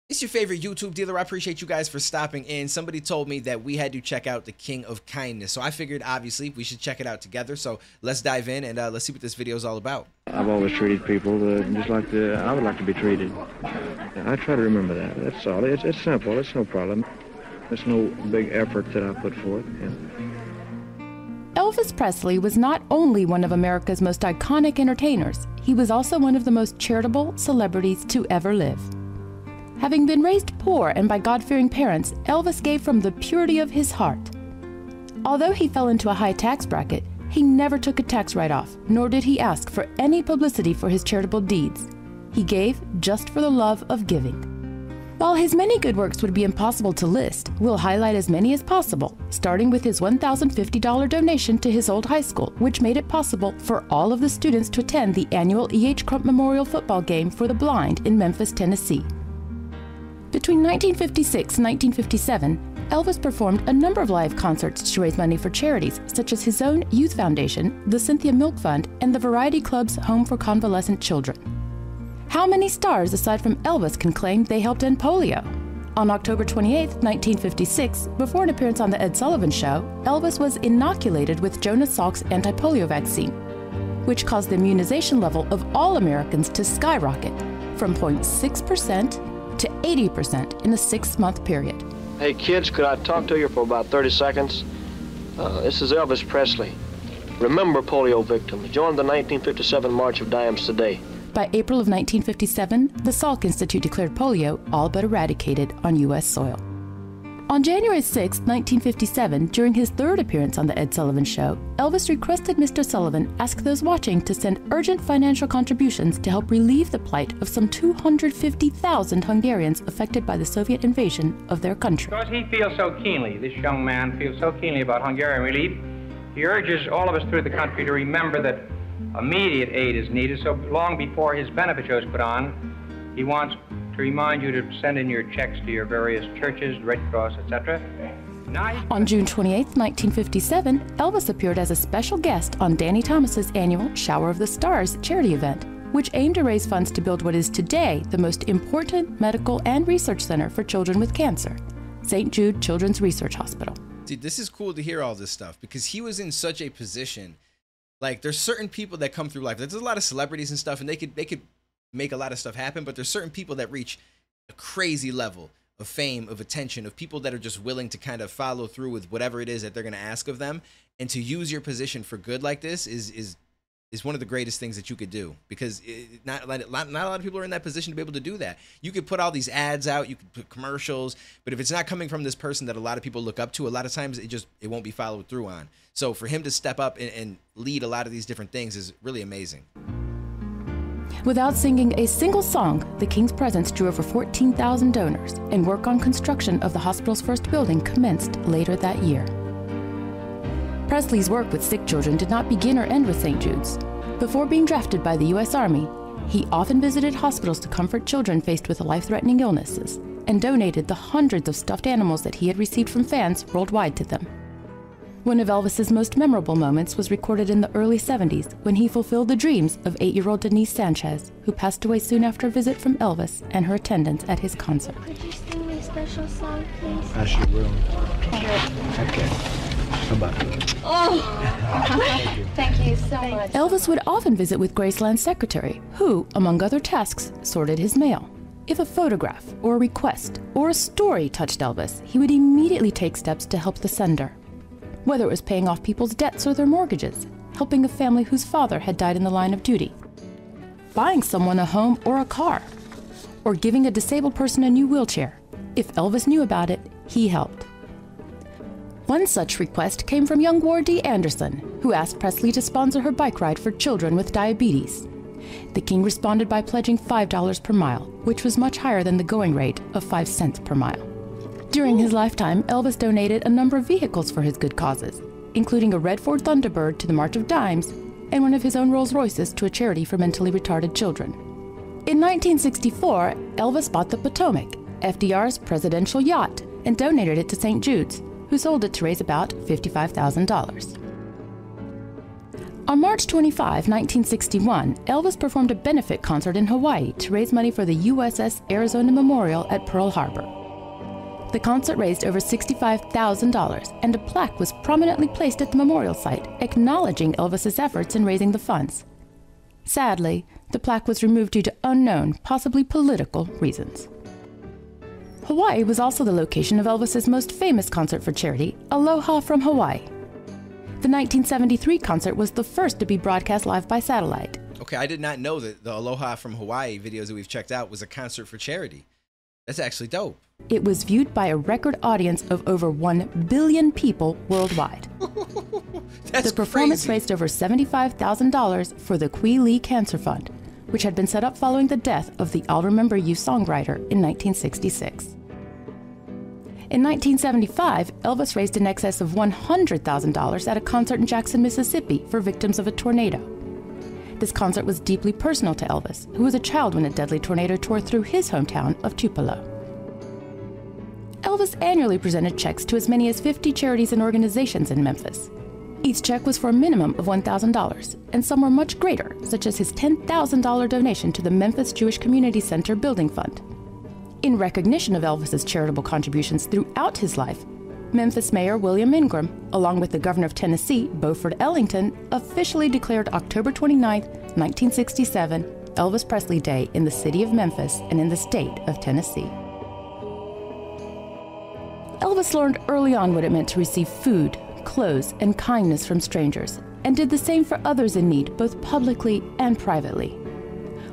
It's your favorite YouTube dealer. I appreciate you guys for stopping in. Somebody told me that we had to check out the King of Kindness. So I figured, obviously, we should check it out together. So let's dive in and let's see what this video is all about. I've always treated people just like I would like to be treated. I try to remember that. That's all. It's simple. It's no problem. It's no big effort that I put forth. Yeah. Elvis Presley was not only one of America's most iconic entertainers, he was also one of the most charitable celebrities to ever live. Having been raised poor and by God-fearing parents, Elvis gave from the purity of his heart. Although he fell into a high tax bracket, he never took a tax write-off, nor did he ask for any publicity for his charitable deeds. He gave just for the love of giving. While his many good works would be impossible to list, we'll highlight as many as possible, starting with his $1,050 donation to his old high school, which made it possible for all of the students to attend the annual E.H. Crump Memorial Football Game for the Blind in Memphis, Tennessee. Between 1956 and 1957, Elvis performed a number of live concerts to raise money for charities such as his own youth foundation, the Cynthia Milk Fund, and the Variety Club's Home for Convalescent Children. How many stars aside from Elvis can claim they helped end polio? On October 28, 1956, before an appearance on The Ed Sullivan Show, Elvis was inoculated with Jonas Salk's anti-polio vaccine, which caused the immunization level of all Americans to skyrocket from 0.6% to 80% in a 6-month period. Hey kids, could I talk to you for about 30 seconds? This is Elvis Presley. Remember polio victims. Join the 1957 March of Dimes today. By April of 1957, the Salk Institute declared polio all but eradicated on U.S. soil. On January 6, 1957, during his third appearance on The Ed Sullivan Show, Elvis requested Mr. Sullivan ask those watching to send urgent financial contributions to help relieve the plight of some 250,000 Hungarians affected by the Soviet invasion of their country. Because he feels so keenly, this young man feels so keenly about Hungarian relief, he urges all of us through the country to remember that immediate aid is needed, so long before his benefit show is put on, he wants to remind you to send in your checks to your various churches, Red Cross, etc. On June 28, 1957, Elvis appeared as a special guest on Danny Thomas's annual Shower of the Stars charity event, which aimed to raise funds to build what is today the most important medical and research center for children with cancer, St. Jude Children's Research Hospital. Dude, this is cool to hear all this stuff because he was in such a position. Like, there's certain people that come through life. There's a lot of celebrities and stuff, and they could make a lot of stuff happen, but there's certain people that reach a crazy level of fame, of attention, of people that are just willing to kind of follow through with whatever it is that they're going to ask of them. And to use your position for good like this is one of the greatest things that you could do, because not a lot of people are in that position to be able to do that. You could put all these ads out, you could put commercials, but if it's not coming from this person that a lot of people look up to, a lot of times it won't be followed through on. So for him to step up and lead a lot of these different things is really amazing. Without singing a single song, the King's presence drew over 14,000 donors, and work on construction of the hospital's first building commenced later that year. Presley's work with sick children did not begin or end with St. Jude's. Before being drafted by the U.S. Army, he often visited hospitals to comfort children faced with life-threatening illnesses, and donated the hundreds of stuffed animals that he had received from fans worldwide to them. One of Elvis's most memorable moments was recorded in the early 70s when he fulfilled the dreams of 8-year-old Denise Sanchez, who passed away soon after a visit from Elvis and her attendance at his concert. Could you sing me a special song, please? I sure will. Okay. How about it? Oh, thank you so much. Elvis would often visit with Graceland's secretary, who, among other tasks, sorted his mail. If a photograph or a request or a story touched Elvis, he would immediately take steps to help the sender. Whether it was paying off people's debts or their mortgages, helping a family whose father had died in the line of duty, buying someone a home or a car, or giving a disabled person a new wheelchair. If Elvis knew about it, he helped. One such request came from young Wardee Anderson, who asked Presley to sponsor her bike ride for children with diabetes. The King responded by pledging $5 per mile, which was much higher than the going rate of 5 cents per mile. During his lifetime, Elvis donated a number of vehicles for his good causes, including a red Ford Thunderbird to the March of Dimes and one of his own Rolls Royces to a charity for mentally retarded children. In 1964, Elvis bought the Potomac, FDR's presidential yacht, and donated it to St. Jude's, who sold it to raise about $55,000. On March 25, 1961, Elvis performed a benefit concert in Hawaii to raise money for the USS Arizona Memorial at Pearl Harbor. The concert raised over $65,000, and a plaque was prominently placed at the memorial site, acknowledging Elvis's efforts in raising the funds. Sadly, the plaque was removed due to unknown, possibly political, reasons. Hawaii was also the location of Elvis's most famous concert for charity, Aloha from Hawaii. The 1973 concert was the first to be broadcast live by satellite. Okay, I did not know that the Aloha from Hawaii videos that we've checked out was a concert for charity. That's actually dope. It was viewed by a record audience of over 1 billion people worldwide. That's the performance crazy. raised over $75,000 for the Kui Lee Cancer Fund, which had been set up following the death of the I'll Remember You songwriter in 1966. In 1975, Elvis raised in excess of $100,000 at a concert in Jackson, Mississippi for victims of a tornado. This concert was deeply personal to Elvis, who was a child when a deadly tornado tore through his hometown of Tupelo. Elvis annually presented checks to as many as 50 charities and organizations in Memphis. Each check was for a minimum of $1,000, and some were much greater, such as his $10,000 donation to the Memphis Jewish Community Center Building Fund. In recognition of Elvis's charitable contributions throughout his life, Memphis Mayor William Ingram, along with the Governor of Tennessee, Beaufort Ellington, officially declared October 29, 1967, Elvis Presley Day in the city of Memphis and in the state of Tennessee. Elvis learned early on what it meant to receive food, clothes, and kindness from strangers, and did the same for others in need, both publicly and privately.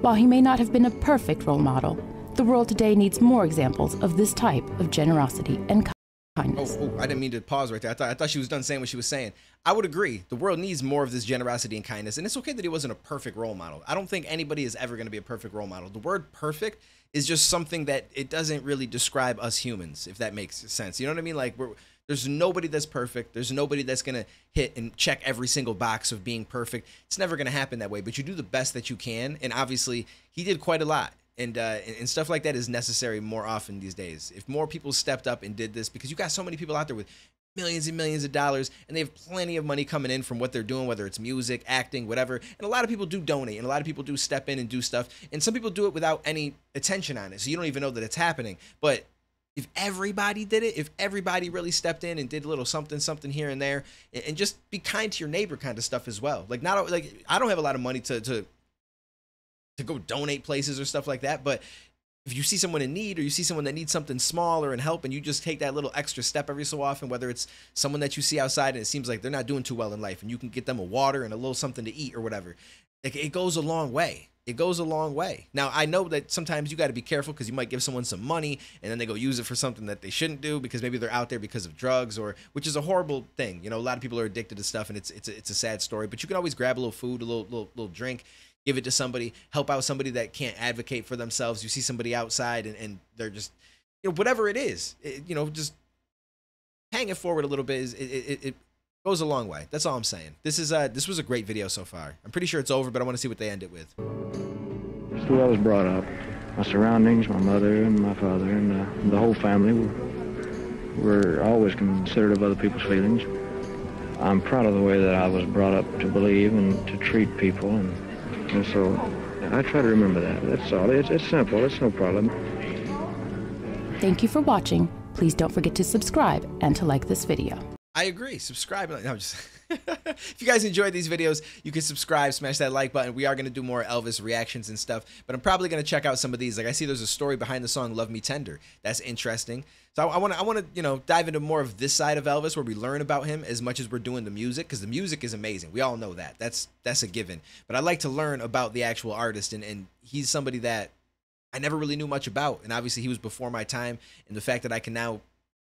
While he may not have been a perfect role model, the world today needs more examples of this type of generosity and kindness. Oh, I didn't mean to pause right there. I thought she was done saying what she was saying. I would agree. The world needs more of this generosity and kindness, and it's okay that he wasn't a perfect role model. I don't think anybody is ever going to be a perfect role model. The word perfect is just something that it doesn't really describe us humans, if that makes sense. You know what I mean? Like, there's nobody that's perfect. There's nobody that's going to hit and check every single box of being perfect. It's never going to happen that way, but you do the best that you can, and obviously he did quite a lot. And stuff like that is necessary more often these days. If more people stepped up and did this, because you got so many people out there with millions and millions of dollars, and they have plenty of money coming in from what they're doing, whether it's music, acting, whatever. And a lot of people do donate, and a lot of people do step in and do stuff. And some people do it without any attention on it, so you don't even know that it's happening. But if everybody did it, if everybody really stepped in and did a little something here and there, and just be kind to your neighbor kind of stuff as well. Like, not like I don't have a lot of money to go donate places or stuff like that, but if you see someone in need, or you see someone that needs something small or in help, and you just take that little extra step every so often, whether it's someone that you see outside and it seems like they're not doing too well in life, and you can get them a water and a little something to eat or whatever, like, it goes a long way. It goes a long way. Now, I know that sometimes you got to be careful, because you might give someone some money and then they go use it for something that they shouldn't do, because maybe they're out there because of drugs, or which is a horrible thing. You know, a lot of people are addicted to stuff, and it's a sad story. But you can always grab a little food, a little drink, give it to somebody, help out somebody that can't advocate for themselves. You see somebody outside and they're just, you know, whatever it is, you know, just hang it forward a little bit. It goes a long way. That's all I'm saying. This was a great video so far. I'm pretty sure it's over, but I want to see what they end it with. It's the way I was brought up. My surroundings, my mother and my father and the whole family were always considerate of other people's feelings. I'm proud of the way that I was brought up to believe and to treat people, and so I try to remember that. That's all. It's simple. It's no problem. Thank you for watching. Please don't forget to subscribe and to like this video. I agree. Subscribe. No, just if you guys enjoyed these videos, you can subscribe, smash that like button. We are going to do more Elvis reactions and stuff, but I'm probably going to check out some of these. Like, I see there's a story behind the song "Love Me Tender." That's interesting. So I want to you know, dive into more of this side of Elvis, where we learn about him as much as we're doing the music, because the music is amazing. We all know that. That's a given. But I like to learn about the actual artist, and he's somebody that I never really knew much about, and obviously he was before my time. And the fact that I can now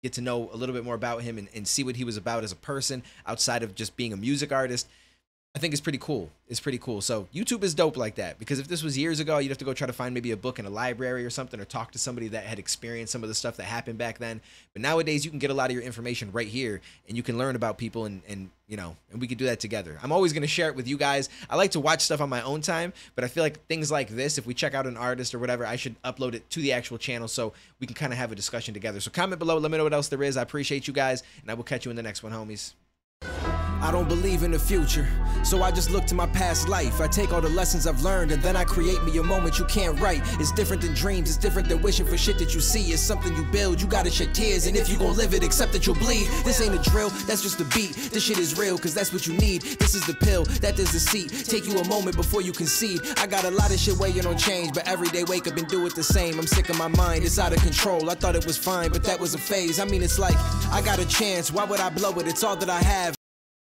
get to know a little bit more about him and see what he was about as a person outside of just being a music artist, I think it's pretty cool. It's pretty cool. So YouTube is dope like that, because if this was years ago, you'd have to go try to find maybe a book in a library or something, or talk to somebody that had experienced some of the stuff that happened back then. But nowadays you can get a lot of your information right here, and you can learn about people, and you know, and we can do that together. I'm always going to share it with you guys. I like to watch stuff on my own time, but I feel like things like this, if we check out an artist or whatever, I should upload it to the actual channel so we can kind of have a discussion together. So comment below, let me know what else there is. I appreciate you guys, and I will catch you in the next one, homies. I don't believe in the future, so I just look to my past life. I take all the lessons I've learned and then I create me a moment you can't write. It's different than dreams, it's different than wishing for shit that you see. It's something you build, you gotta shed tears, and if you gon' live it, accept that you'll bleed. This ain't a drill, that's just a beat. This shit is real, cause that's what you need. This is the pill, that is the seat. Take you a moment before you concede. I got a lot of shit waiting on change, but every day wake up and do it the same. I'm sick of my mind, it's out of control. I thought it was fine, but that was a phase. I mean, it's like, I got a chance, why would I blow it? It's all that I have.